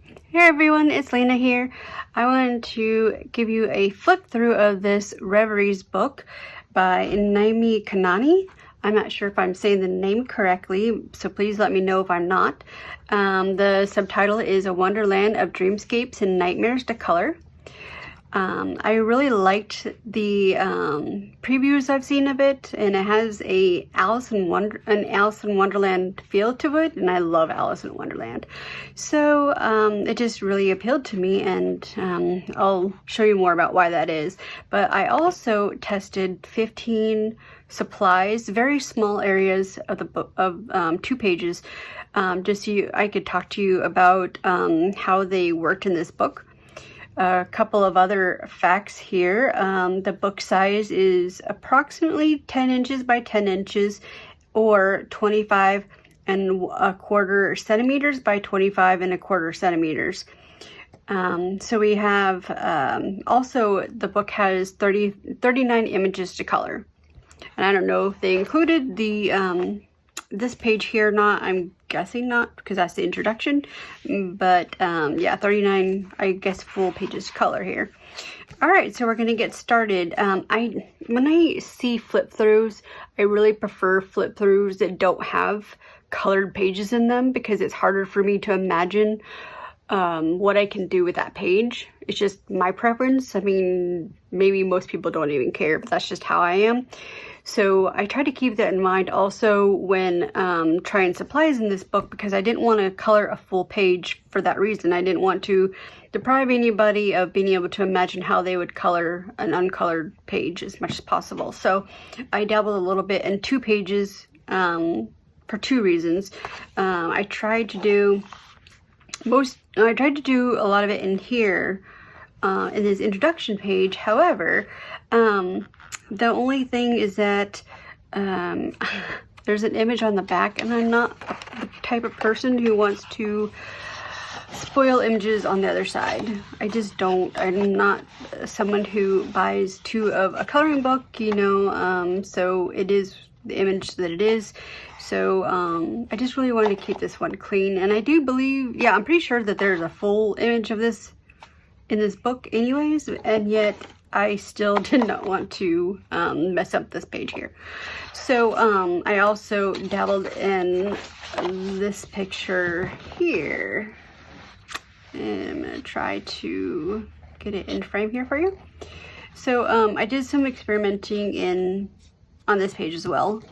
Hey everyone, it's Lena here. I wanted to give you a flip through of this Reveries book by Naomi Kanani. I'm not sure if I'm saying the name correctly, so please let me know if I'm not. The subtitle is A Wonderland of Dreamscapes and Nightmares to Color. I really liked the previews I've seen of it, and it has an Alice in Wonderland feel to it, and I love Alice in Wonderland. So it just really appealed to me, and I'll show you more about why that is. But I also tested 15 supplies, very small areas of the book, of 2 pages, just so I could talk to you about how they worked in this book. A couple of other facts here. The book size is approximately 10 inches by 10 inches or 25¼ centimeters by 25¼ centimeters. So we have also the book has 39 images to color. And I don't know if they included the this page here or not. I'm guessing not, because that's the introduction, but yeah, 39 I guess full pages color here. All right, so we're gonna get started. When I see flip throughs, I really prefer flip throughs that don't have colored pages in them, because it's harder for me to imagine what I can do with that page. It's just my preference. I mean, maybe most people don't even care, but that's just how I am. So I try to keep that in mind also when trying supplies in this book, because I didn't want to color a full page for that reason. I didn't want to deprive anybody of being able to imagine how they would color an uncolored page as much as possible. So I dabbled a little bit in 2 pages for 2 reasons. I tried to do a lot of it in here in this introduction page. However, the only thing is that there's an image on the back, and I'm not the type of person who wants to spoil images on the other side. I just don't. I'm not someone who buys 2 of a coloring book, you know, so it is the image that it is. So I just really wanted to keep this one clean, and I do believe, yeah, I'm pretty sure that there's a full image of this in this book anyways, and yet I still did not want to mess up this page here. So I also dabbled in this picture here, and I'm gonna try to get it in frame here for you. So I did some experimenting on this page as well,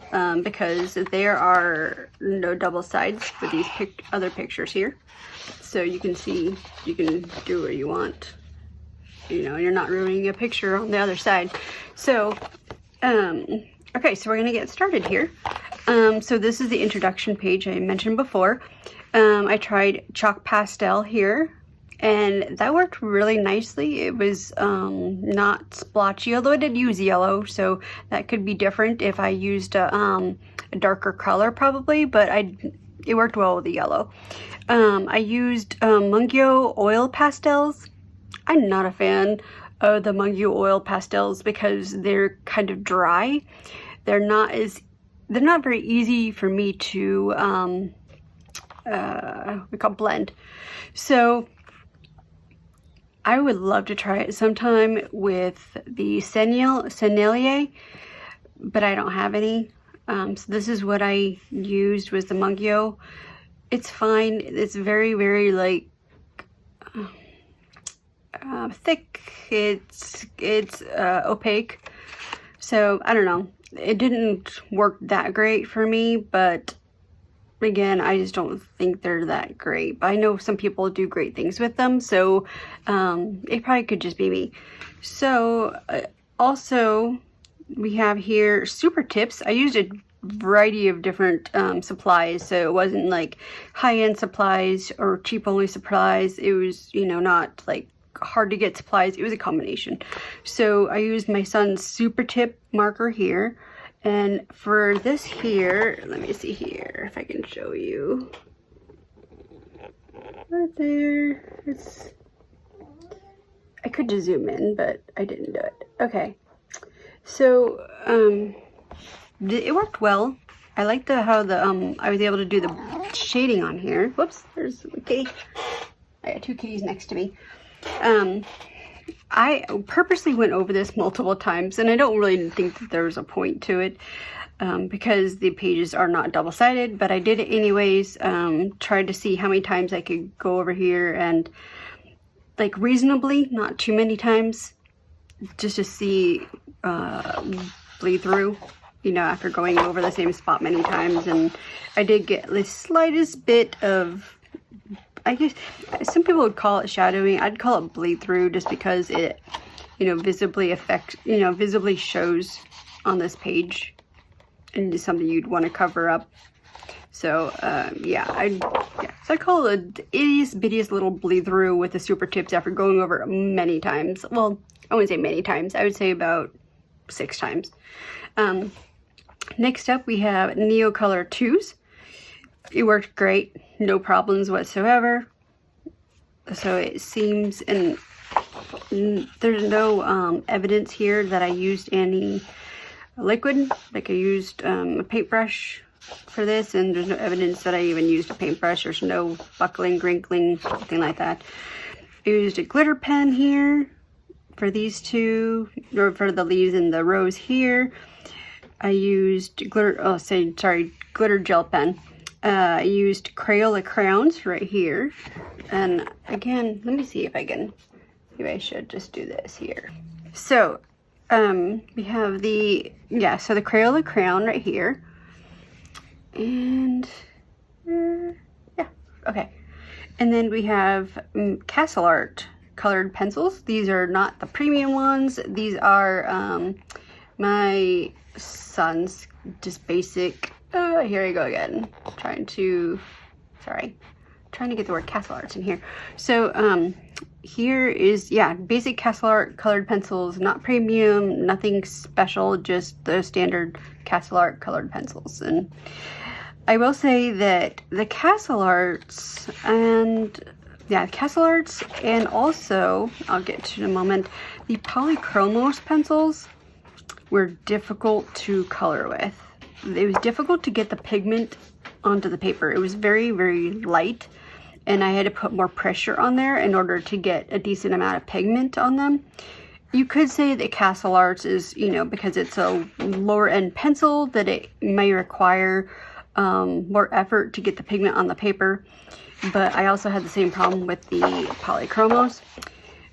because there are no double sides with these other pictures here. So you can see, you can do what you want. You know, you're not ruining a picture on the other side. So, okay, so we're gonna get started here. So this is the introduction page I mentioned before. I tried chalk pastel here, and that worked really nicely. It was not splotchy, although I did use yellow, so that could be different if I used a darker color probably, but it worked well with the yellow. I used Mungyo oil pastels. I'm not a fan of the Mungyo oil pastels because they're kind of dry. They're not very easy for me to blend. So I would love to try it sometime with the Sennelier, but I don't have any. So this is what I used, was the Mungyo. It's fine. It's very, very like thick. It's opaque. So I don't know. It didn't work that great for me, but again, I just don't think they're that great. But I know some people do great things with them, so it probably could just be me. So also we have here super tips. I used a variety of different supplies, so it wasn't like high-end supplies or cheap only supplies. It was, you know, not like hard to get supplies. It was a combination. So I used my son's super tip marker here, and for this here, let me see here if I can show you right there. I could just zoom in, but I didn't do it. Okay, so it worked well. I like how I was able to do the shading on here. Whoops, there's okay. I got two kitties next to me. I purposely went over this multiple times, and I don't really think that there's a point to it because the pages are not double-sided, but I did it anyways. Tried to see how many times I could go over here, and like reasonably, not too many times, just to see bleed through, you know, after going over the same spot many times. And I did get the slightest bit of, I guess some people would call it shadowing. I'd call it bleed through, just because it, you know, visibly shows on this page, and it's something you'd want to cover up. So yeah, so I call it the ittiest bittiest little bleed through with the super tips after going over it many times. Well, I wouldn't say many times. I would say about 6 times. Next up, we have Neo Color 2s. It worked great, no problems whatsoever. So it seems, and there's no evidence here that I used any liquid. Like I used a paintbrush for this, and there's no evidence that I even used a paintbrush. There's no buckling, crinkling, anything like that. I used a glitter pen here for these two, or for the leaves and the rose here. I used glitter gel pen. I used Crayola crayons right here. And again, let me see if I can, maybe I should just do this here. So we have the Crayola crayon right here. And yeah, okay. And then we have Castle Art colored pencils. These are not the premium ones. These are my son's just basic. Here I go again. Trying to get the word Castle Arts in here. So here is, yeah, basic Castle Art colored pencils, not premium, nothing special, just the standard Castle Art colored pencils. And I will say that the Castle Arts and also, I'll get to in a moment, the Polychromos pencils were difficult to color with. It was difficult to get the pigment onto the paper. It was very, very light, and I had to put more pressure on there in order to get a decent amount of pigment on them. You could say that Castle Arts is, you know, because it's a lower end pencil, that it may require more effort to get the pigment on the paper, but I also had the same problem with the Polychromos.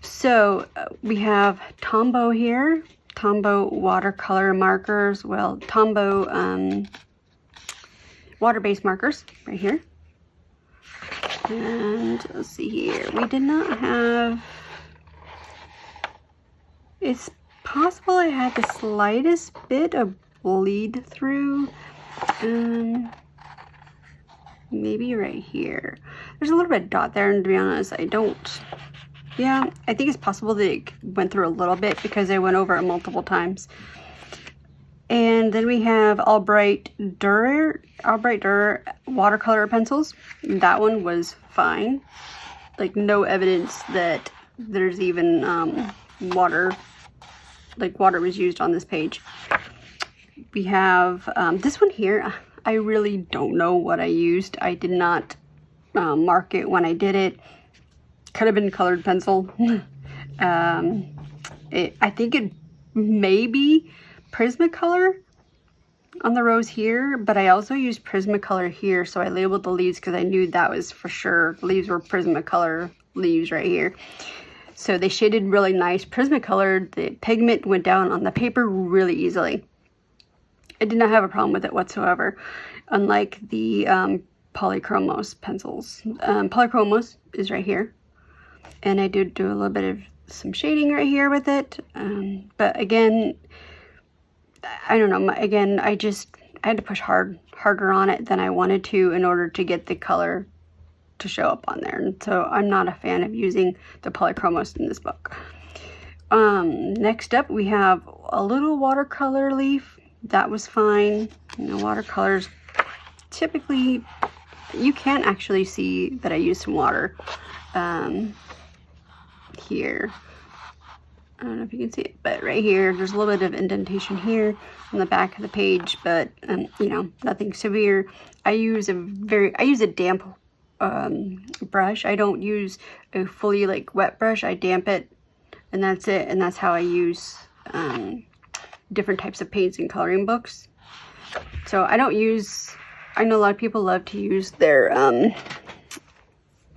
So we have Tombow here, Tombow watercolor markers, well, Tombow water-based markers right here. And let's see here, we did not have, it's possible I had the slightest bit of bleed through. Maybe right here. There's a little bit of dot there, and to be honest, I think it's possible that it went through a little bit because I went over it multiple times. And then we have Albright Durer watercolor pencils. That one was fine. Like, no evidence that there's even water was used on this page. We have this one here. I really don't know what I used. I did not mark it when I did it. Could have been colored pencil. I think it may be Prismacolor on the rose here, but I also used Prismacolor here, so I labeled the leaves because I knew that was for sure. Leaves were Prismacolor leaves right here. So they shaded really nice Prismacolor. The pigment went down on the paper really easily. I did not have a problem with it whatsoever, unlike the Polychromos pencils. Polychromos is right here, and I did do a little bit of some shading right here with it, but again, I don't know, again, I had to push harder on it than I wanted to in order to get the color to show up on there, and so I'm not a fan of using the Polychromos in this book. Next up, we have a little watercolor leaf. That was fine. You know, watercolors, typically, you can actually see that I used some water here. I don't know if you can see it, but right here, there's a little bit of indentation here on the back of the page, but you know, nothing severe. I use a damp brush. I don't use a fully like wet brush. I damp it, and that's it. And that's how I use different types of paints and coloring books. So I don't use, I know a lot of people love to use their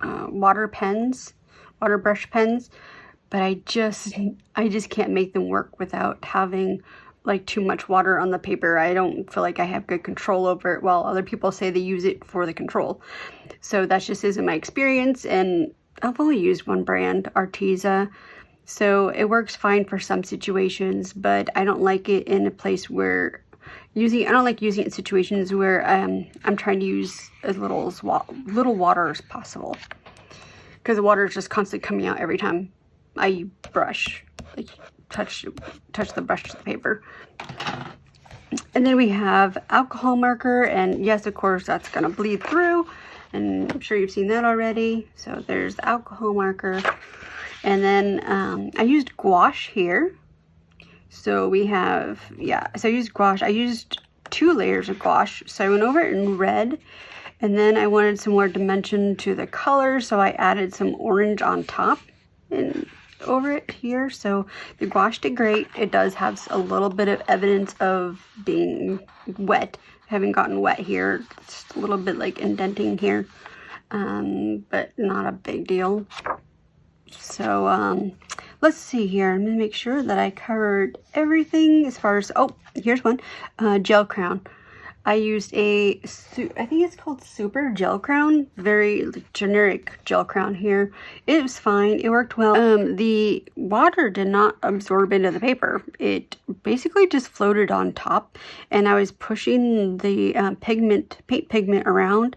water brush pens, but I just can't make them work without having like too much water on the paper. I don't feel like I have good control over it, while other people say they use it for the control. So that just isn't my experience, and I've only used one brand, Arteza. So it works fine for some situations, but I don't like it in a place where I don't like using it in situations where I'm trying to use as little water as possible, because the water is just constantly coming out every time I brush, like touch the brush to the paper. And then we have alcohol marker, and yes, of course, that's gonna bleed through, and I'm sure you've seen that already. So there's the alcohol marker, and then I used gouache here. So we have, so I used gouache. I used 2 layers of gouache. So I went over it in red, and then I wanted some more dimension to the color, so I added some orange on top and over it here. So the gouache did great. It does have a little bit of evidence of being wet, having gotten wet here. It's a little bit like indenting here, but not a big deal. So let's see here. I'm gonna make sure that I covered everything as far as, oh, here's one, gel crown. I used I think it's called Super Gel Crown, very generic gel crown here. It was fine, it worked well. The water did not absorb into the paper. It basically just floated on top, and I was pushing the paint pigment around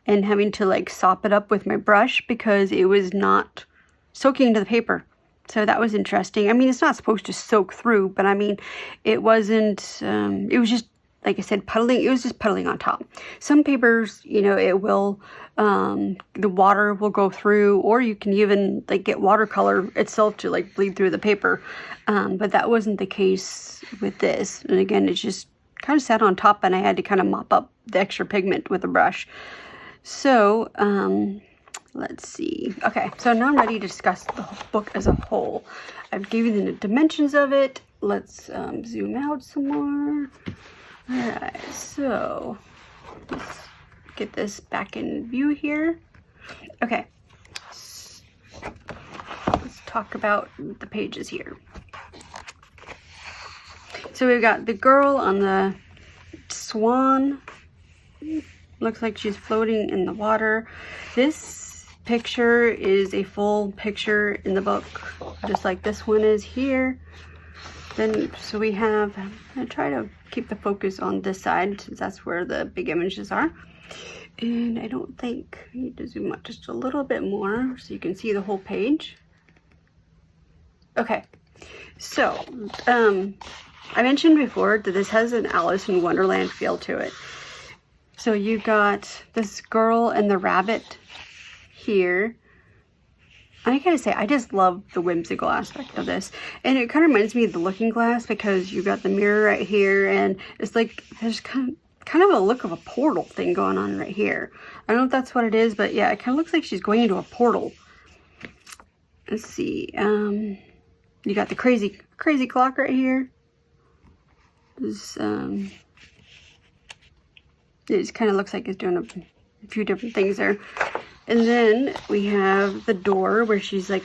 and having to like sop it up with my brush because it was not soaking into the paper. So that was interesting. I mean, it's not supposed to soak through, but I mean, it wasn't, it was just, like I said, puddling. It was just puddling on top. Some papers, you know, it will, the water will go through, or you can even like get watercolor itself to like bleed through the paper. But that wasn't the case with this. And again, it just kind of sat on top, and I had to kind of mop up the extra pigment with a brush. So, let's see. Okay, so now I'm ready to discuss the book as a whole. I've given you the dimensions of it. Let's zoom out some more. Alright, so let's get this back in view here. Okay, let's talk about the pages here. So we've got the girl on the swan. Looks like she's floating in the water. This picture is a full picture in the book, just like this one is here. Then, so we have, I'm gonna try to keep the focus on this side since that's where the big images are. And I don't think, I need to zoom out just a little bit more so you can see the whole page. Okay, so I mentioned before that this has an Alice in Wonderland feel to it. So you got this girl and the rabbit here. I gotta say, I just love the whimsical aspect of this. And it kind of reminds me of the Looking Glass, because you've got the mirror right here, and it's like there's kind of a look of a portal thing going on right here. I don't know if that's what it is, but yeah, it kind of looks like she's going into a portal. Let's see. You got the crazy clock right here. This, it just kind of looks like it's doing a few different things there. And then we have the door where she's like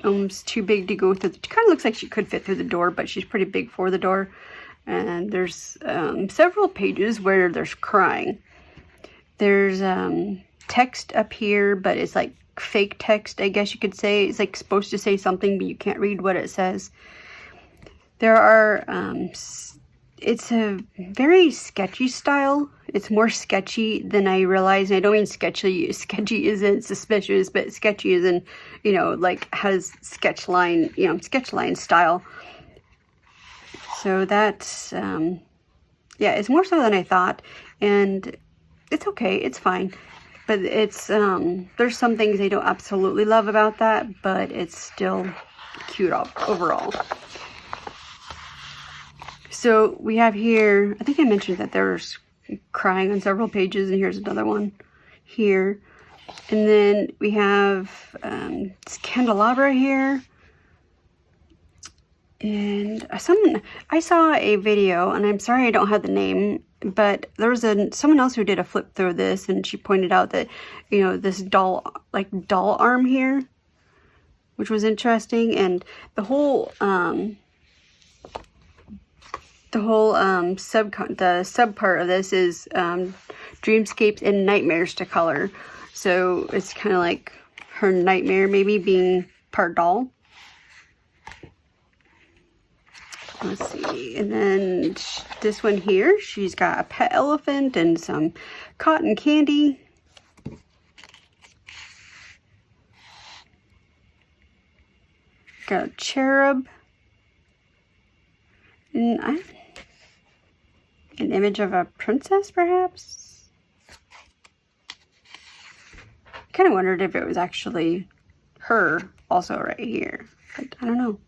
almost too big to go through. It kind of looks like she could fit through the door, but she's pretty big for the door. And there's several pages where there's crying. There's text up here, but it's like fake text, I guess you could say. It's like supposed to say something, but you can't read what it says. There are, it's a very sketchy style. It's more sketchy than I realized. And I don't mean sketchy isn't suspicious, but sketchy isn't, you know, like has sketch line style. So that's, yeah, it's more so than I thought. And it's okay, it's fine. But it's, there's some things I don't absolutely love about that, but it's still cute overall. So we have here, I think I mentioned that there's crying on several pages, and here's another one here. And then we have this candelabra here. And I saw a video, and I'm sorry I don't have the name, but there was someone else who did a flip through this, and she pointed out that, you know, this doll arm here, which was interesting, and the whole sub part of this is dreamscapes and nightmares to color. So it's kind of like her nightmare maybe being part doll. Let's see, and then this one here, she's got a pet elephant and some cotton candy. Got a cherub. And an image of a princess, perhaps? I kind of wondered if it was actually her also right here, but I don't know.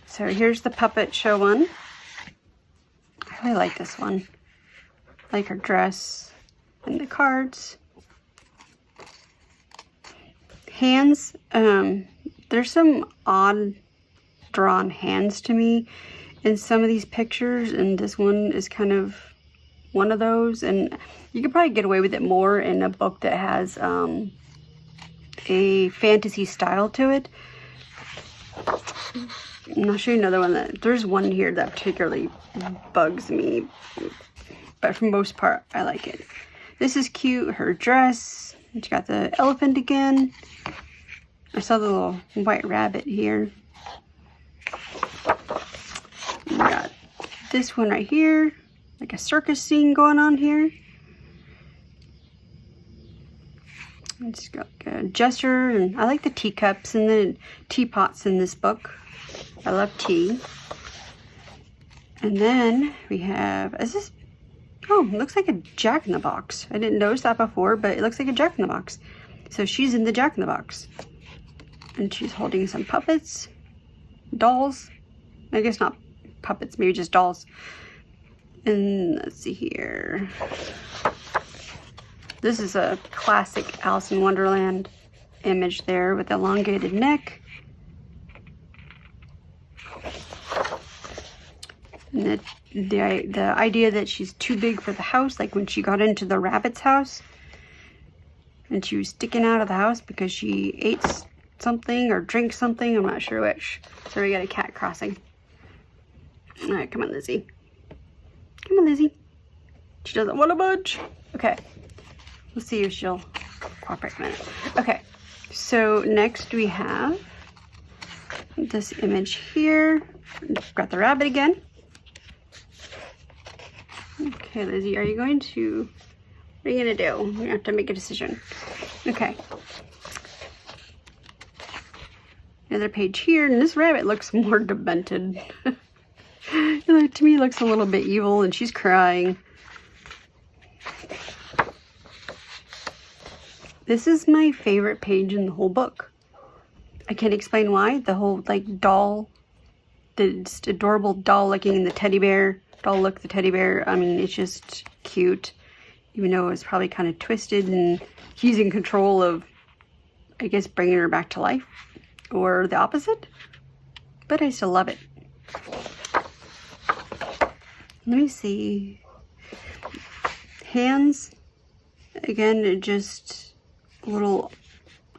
So here's the puppet show one. I really like this one. I like her dress and the cards. Hands. There's some odd drawn hands to me in some of these pictures, and this one is kind of one of those. And you could probably get away with it more in a book that has a fantasy style to it. And I'll show you another one there's one here that particularly bugs me, but for the most part, I like it. This is cute, her dress. She got the elephant again. I saw the little white rabbit here. We got this one right here, like a circus scene going on here. It's got a gesture, and I like the teacups and the teapots in this book. I love tea. And then we have, it looks like a Jack-in-the-Box. I didn't notice that before, but it looks like a Jack-in-the-Box. So she's in the Jack-in-the-Box. And she's holding some puppets, dolls. I guess not puppets, maybe just dolls. And let's see here. This is a classic Alice in Wonderland image there with elongated neck. And the idea that she's too big for the house, like when she got into the rabbit's house and she was sticking out of the house because she ate something or drank something, I'm not sure which. So we got a cat crossing. All right, come on, Lizzie. Come on, Lizzie. She doesn't want to budge. Okay, let's see if she'll cooperate a minute. Okay, so next we have this image here. Got the rabbit again. Okay, Lizzie, what are you gonna do? You have to make a decision. Okay. Another page here, and this rabbit looks more demented. To me, it looks a little bit evil, and she's crying. This is my favorite page in the whole book. I can't explain why. The whole, like, doll, the adorable doll looking the teddy bear. Doll look the teddy bear. I mean, it's just cute, even though it's probably kind of twisted and he's in control of, I guess, bringing her back to life, or the opposite, but I still love it. Let me see. Hands, again, just a little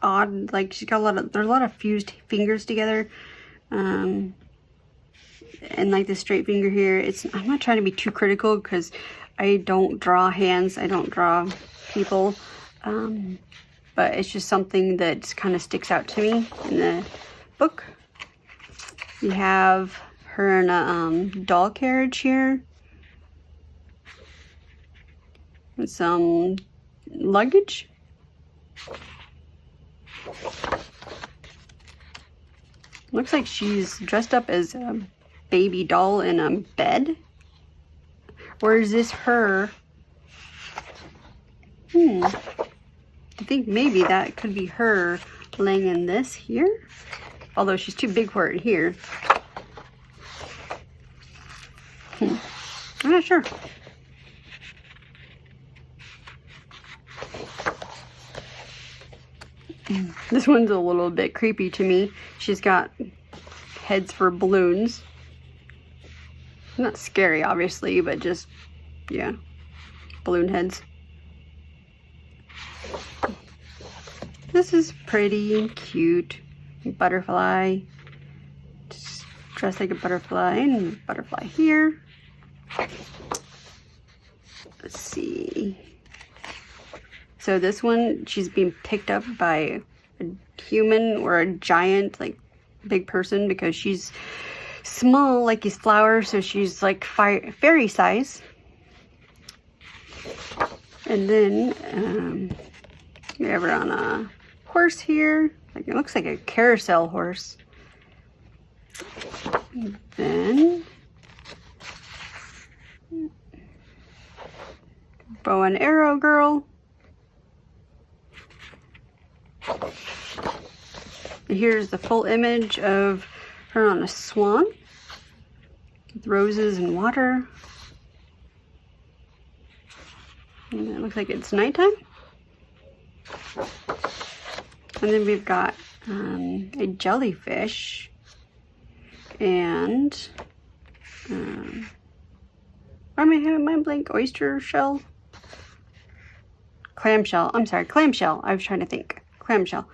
odd, like she's got there's a lot of fused fingers together. And like the straight finger here, I'm not trying to be too critical because I don't draw hands, I don't draw people, but it's just something that kind of sticks out to me in the book. We have her in a doll carriage here with some luggage. Looks like she's dressed up as a baby doll in a bed. Or is this her? I think maybe that could be her laying in this here. Although she's too big for it here. I'm not sure. This one's a little bit creepy to me. She's got heads for balloons. Not scary, obviously, but just, yeah, balloon heads. This is pretty and cute. Butterfly. Just dressed like a butterfly, and a butterfly here. Let's see. So this one, she's being picked up by a human or a giant, like big person, because she's small like these flowers, so she's like fairy size. And then we have her on a horse here. Like, it looks like a carousel horse. And then bow and arrow girl. And here's the full image of her on a swan with roses and water. And it looks like it's nighttime. And then we've got a jellyfish and why am I having my blank? Oyster shell? Clamshell. I'm sorry, clamshell. I was trying to think. Clamshell.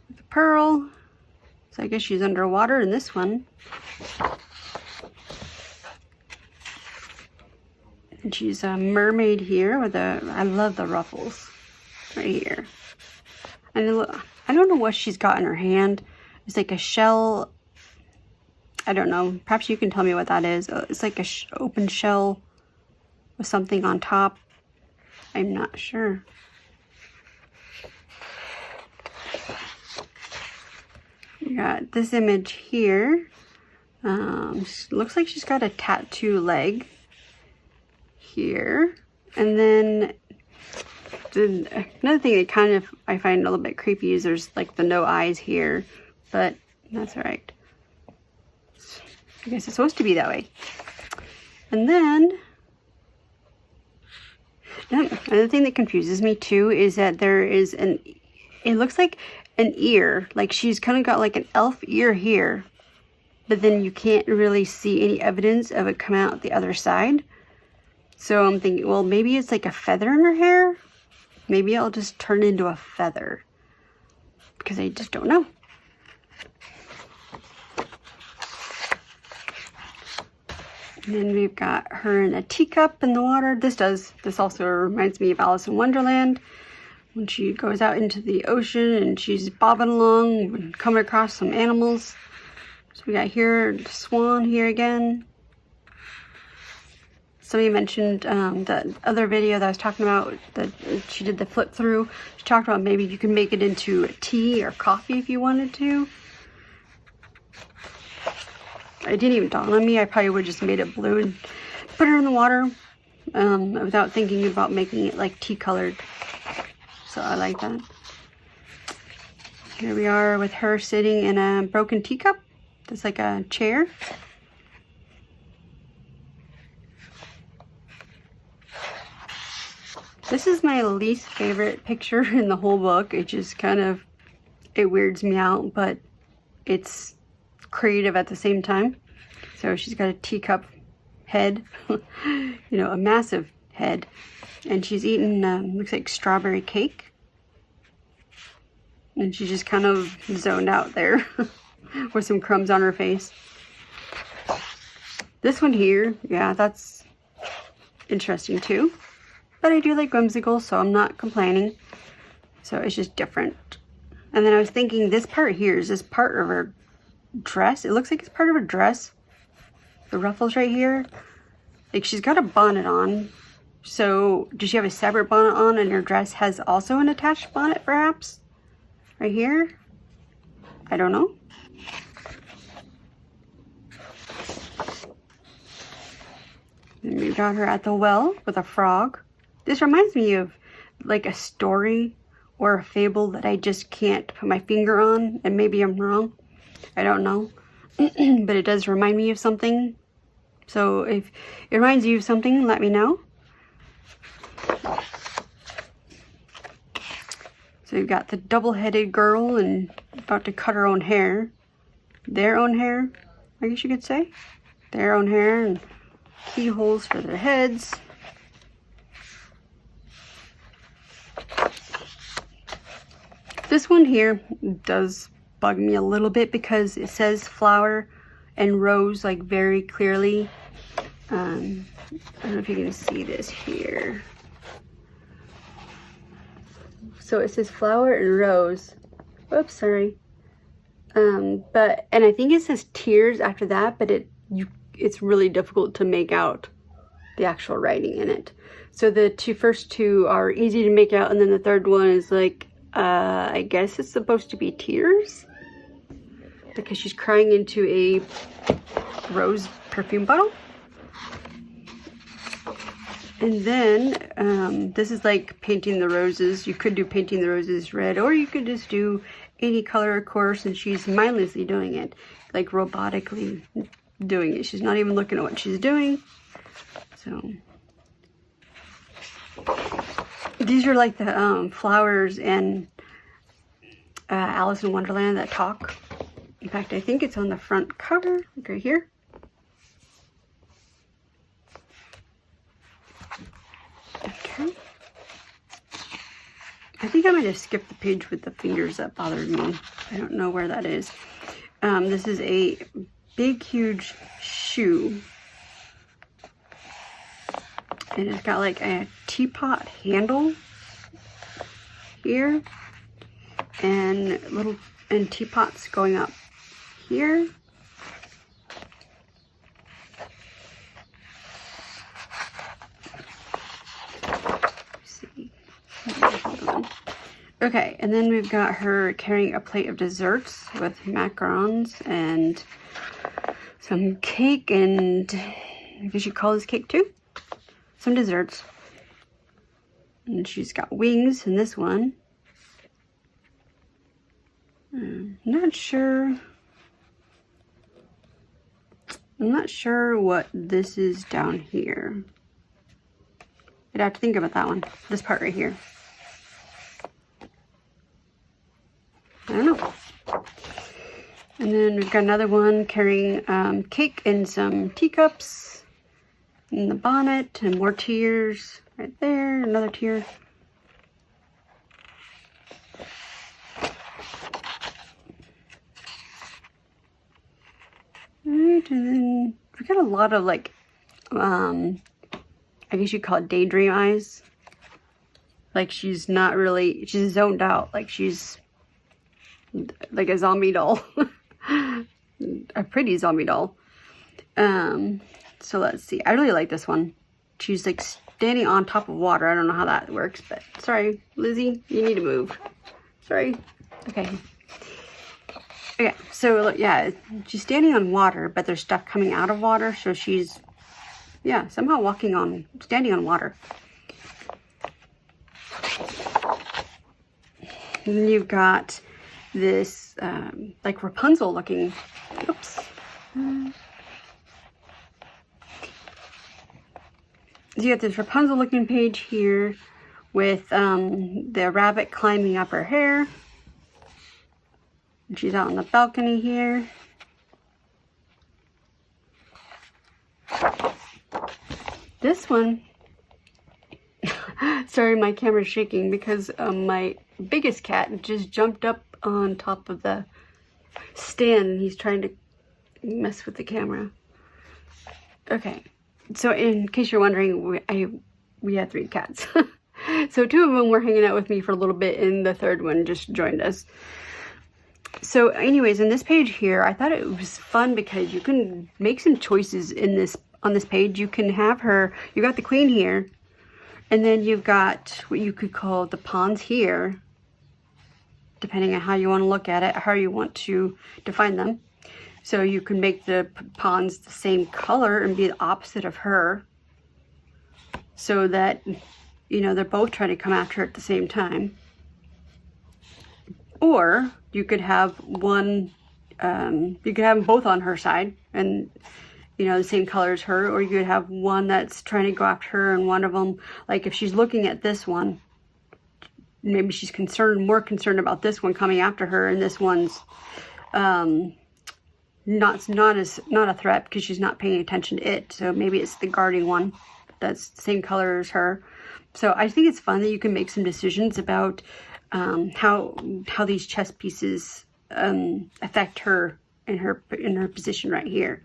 With a pearl. So I guess she's underwater in this one. And she's a mermaid here with a, I love the ruffles right here. And I don't know what she's got in her hand. It's like a shell. I don't know. Perhaps you can tell me what that is. It's like a open shell with something on top. I'm not sure. We got this image here. Looks like she's got a tattoo leg here. And then another thing that kind of I find a little bit creepy is there's like the no eyes here, but that's all right. I guess it's supposed to be that way. And then another thing that confuses me too is that there is it looks like an ear, like she's kind of got like an elf ear here, but then you can't really see any evidence of it come out the other side. So I'm thinking, well, maybe it's like a feather in her hair. Maybe I'll just turn into a feather, because I just don't know. And then we've got her in a teacup in the water. This also reminds me of Alice in Wonderland, when she goes out into the ocean and she's bobbing along and coming across some animals. So we got here the swan here again. Somebody mentioned the other video that I was talking about, that she did the flip through. She talked about maybe you can make it into tea or coffee if you wanted to. It didn't even dawn on me. I probably would have just made it blue and put her in the water without thinking about making it like tea colored. So I like that. Here we are with her sitting in a broken teacup. It's like a chair. This is my least favorite picture in the whole book. It just kind of, it weirds me out, but it's creative at the same time. So she's got a teacup head, you know, a massive head, and she's eating, looks like strawberry cake. And she's just kind of zoned out there with some crumbs on her face. This one here, yeah, that's interesting too. But I do like whimsical, so I'm not complaining. So it's just different. And then I was thinking, this part here, is this part of her dress? It looks like it's part of her dress. The ruffles right here. Like, she's got a bonnet on. So does she have a separate bonnet on and her dress has also an attached bonnet perhaps? Right here? I don't know. And we've got her at the well with a frog. This reminds me of like a story or a fable that I just can't put my finger on, and maybe I'm wrong. I don't know. But it does remind me of something. So if it reminds you of something, let me know. So you've got the double-headed girl and about to cut her own hair. Their own hair, I guess you could say. Their own hair and keyholes for their heads. This one here does bug me a little bit because it says flower and rose like very clearly. I don't know if you can see this here. So it says flower and rose. Oops, sorry. And I think it says tears after that, but it's really difficult to make out the actual writing in it. So the first two are easy to make out, and then the third one is like, I guess it's supposed to be tears, because she's crying into a rose perfume bottle. And then this is like painting the roses. You could do painting the roses red, or you could just do any color, of course, and she's mindlessly doing it, like robotically doing it. She's not even looking at what she's doing. So these are like the flowers in Alice in Wonderland that talk. In fact, I think it's on the front cover, like right here. Okay. I think I might have skipped the page with the fingers that bothered me. I don't know where that is. This is a big, huge shoe. And it's got like a teapot handle here. And teapots going up here. Okay, and then we've got her carrying a plate of desserts with macarons and some cake, and I guess you call this cake too. Some desserts. And she's got wings in this one. I'm not sure what this is down here. I'd have to think about that one. This part right here. I don't know. And then we've got another one carrying cake and some teacups in the bonnet, and more tears right there. Another tear. Alright, and then we got a lot of like, I guess you call it daydream eyes. Like she's zoned out, like she's like a zombie doll. A pretty zombie doll. So let's see. I really like this one. She's like standing on top of water. I don't know how that works, but sorry, Lizzie, you need to move. Sorry. Okay. Okay, so yeah, she's standing on water, but there's stuff coming out of water, so she's, yeah, somehow standing on water. And then you've got this, like Rapunzel looking, oops. So you got this Rapunzel looking page here with the rabbit climbing up her hair. And she's out on the balcony here. This one, sorry, my camera's shaking because my biggest cat just jumped up on top of the stand and he's trying to mess with the camera. Okay, so in case you're wondering, we had 3 cats. So 2 of them were hanging out with me for a little bit, and the third one just joined us. So anyways, in this page here, I thought it was fun because you can make some choices on this page. You can have her, you got the queen here, and then you've got what you could call the pawns here, depending on how you want to look at it, how you want to define them. So you can make the pawns the same color and be the opposite of her, so that, you know, they're both trying to come after her at the same time. Or you could have one, you could have them both on her side and, you know, the same color as her. Or you could have one that's trying to go after her and one of them, like if she's looking at this one, maybe she's more concerned about this one coming after her, and this one's not a threat because she's not paying attention to it. So maybe it's the guarding one that's the same color as her. So I think it's fun that you can make some decisions about how these chess pieces affect her in her position right here,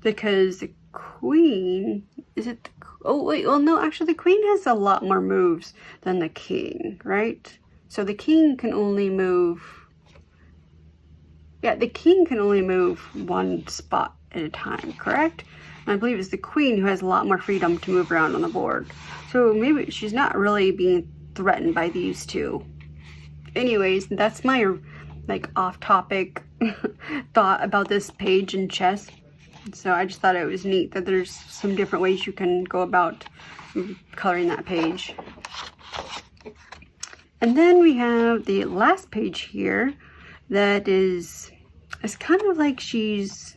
because the queen, no, actually the queen has a lot more moves than the king, right? So the king can only move, the king can only move one spot at a time, correct? And I believe it's the queen who has a lot more freedom to move around on the board. So maybe she's not really being threatened by these two. Anyways, that's my like off-topic thought about this page in chess. So I just thought it was neat that there's some different ways you can go about coloring that page. And then we have the last page here that it's kind of like she's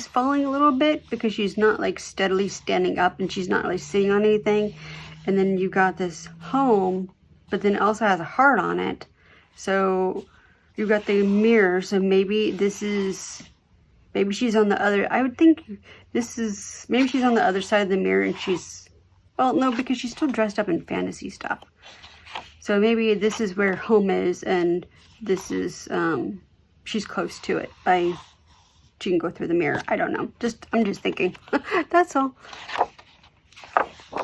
falling a little bit, because she's not like steadily standing up and she's not really sitting on anything. And then you got this home, but then it also has a heart on it. So you've got the mirror. So maybe she's on the other, I would think maybe she's on the other side of the mirror, and well, no, because she's still dressed up in fantasy stuff. So maybe this is where home is, and this is, she's close to it she can go through the mirror. I don't know. I'm just thinking. That's all.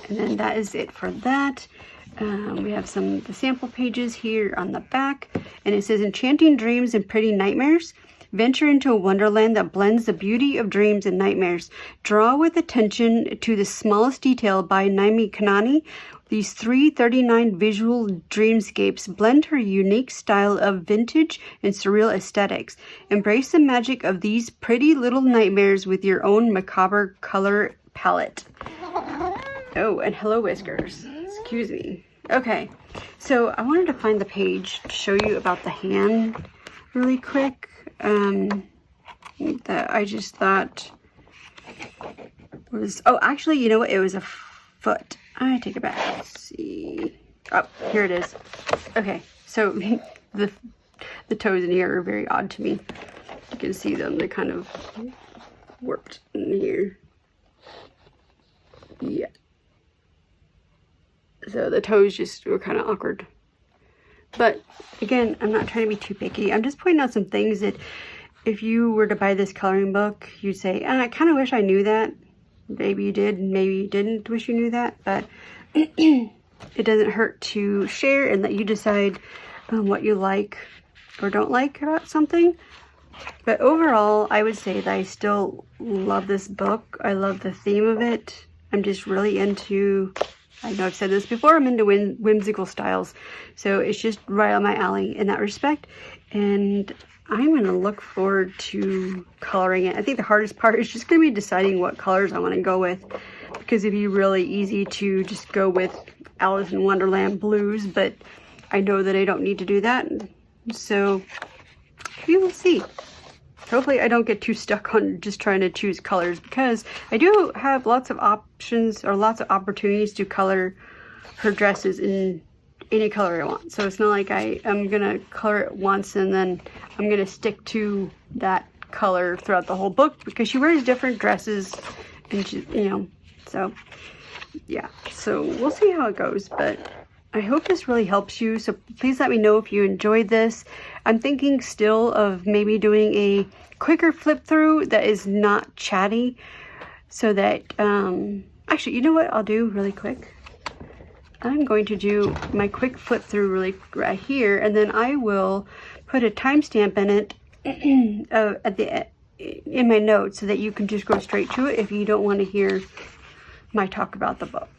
And then that is it for that. We have the sample pages here on the back, and it says, enchanting dreams and pretty nightmares. Venture into a wonderland that blends the beauty of dreams and nightmares. Draw with attention to the smallest detail by Naomi Kanani. These 339 visual dreamscapes blend her unique style of vintage and surreal aesthetics. Embrace the magic of these pretty little nightmares with your own macabre color palette. Oh, and hello, Whiskers. Excuse me. Okay, so I wanted to find the page to show you about the hand really quick. That I just thought was, actually, you know what? It was a foot. I take it back. Let's see. Oh, here it is. Okay, so the toes in here are very odd to me. You can see them. They're kind of warped in here. Yeah. So the toes just were kind of awkward. But again, I'm not trying to be too picky. I'm just pointing out some things that if you were to buy this coloring book, you'd say, I kind of wish I knew that. Maybe you did, maybe you didn't wish you knew that. But it doesn't hurt to share and let you decide what you like or don't like about something. But overall, I would say that I still love this book. I love the theme of it. I'm just really into, I know I've said this before, I'm into whimsical styles. So it's just right on my alley in that respect. And I'm going to look forward to coloring it. I think the hardest part is just going to be deciding what colors I want to go with. Because it'd be really easy to just go with Alice in Wonderland blues. But I know that I don't need to do that. So we will see. Hopefully I don't get too stuck on just trying to choose colors, because I do have lots of options or lots of opportunities to color her dresses in any color I want. So it's not like I am going to color it once and then I'm going to stick to that color throughout the whole book, because she wears different dresses and she, so yeah. So we'll see how it goes, but I hope this really helps you. So please let me know if you enjoyed this. I'm thinking still of maybe doing a quicker flip through that is not chatty, so that actually, you know what I'll do really quick? I'm going to do my quick flip through really right here, and then I will put a timestamp in it in my notes, so that you can just go straight to it if you don't want to hear my talk about the book.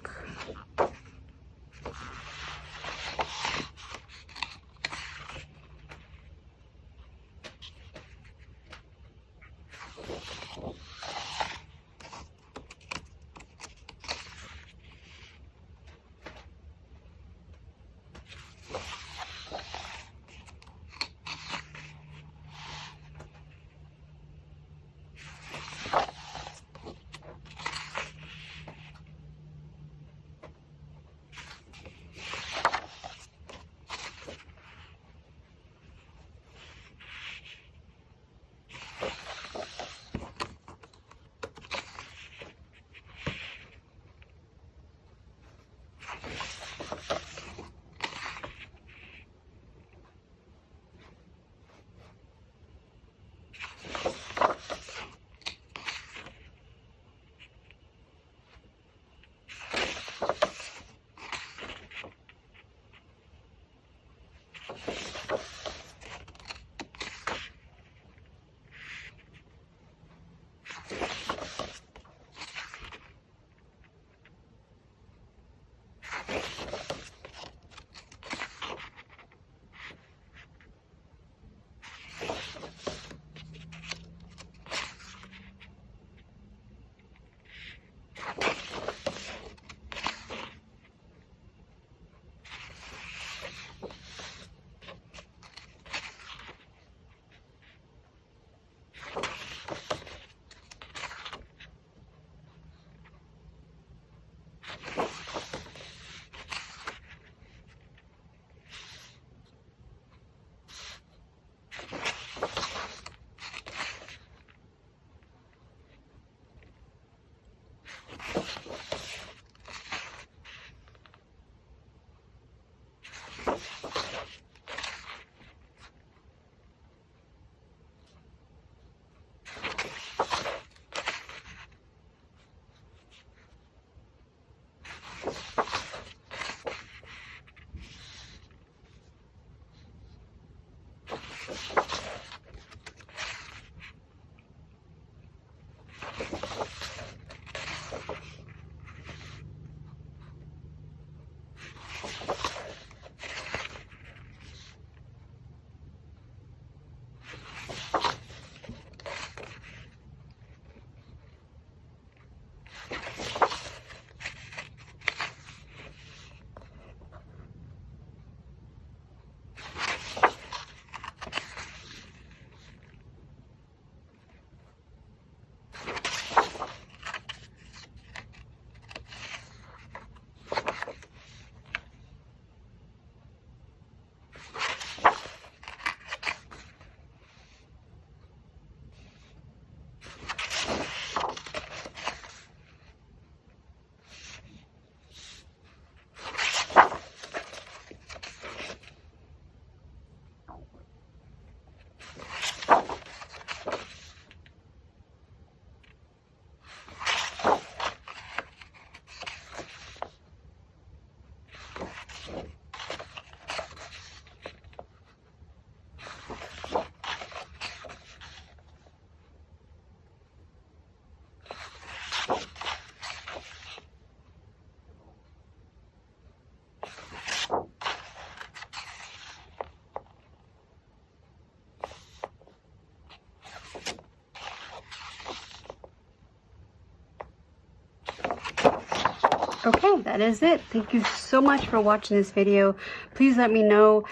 Okay, that is it. Thank you so much for watching this video. Please let me know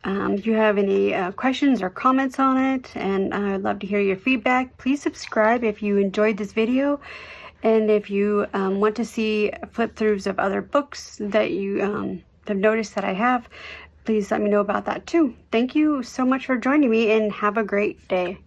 if you have any questions or comments on it, and I'd love to hear your feedback. Please subscribe if you enjoyed this video, and if you want to see flip-throughs of other books that you have noticed that I have, please let me know about that too. Thank you so much for joining me, and have a great day.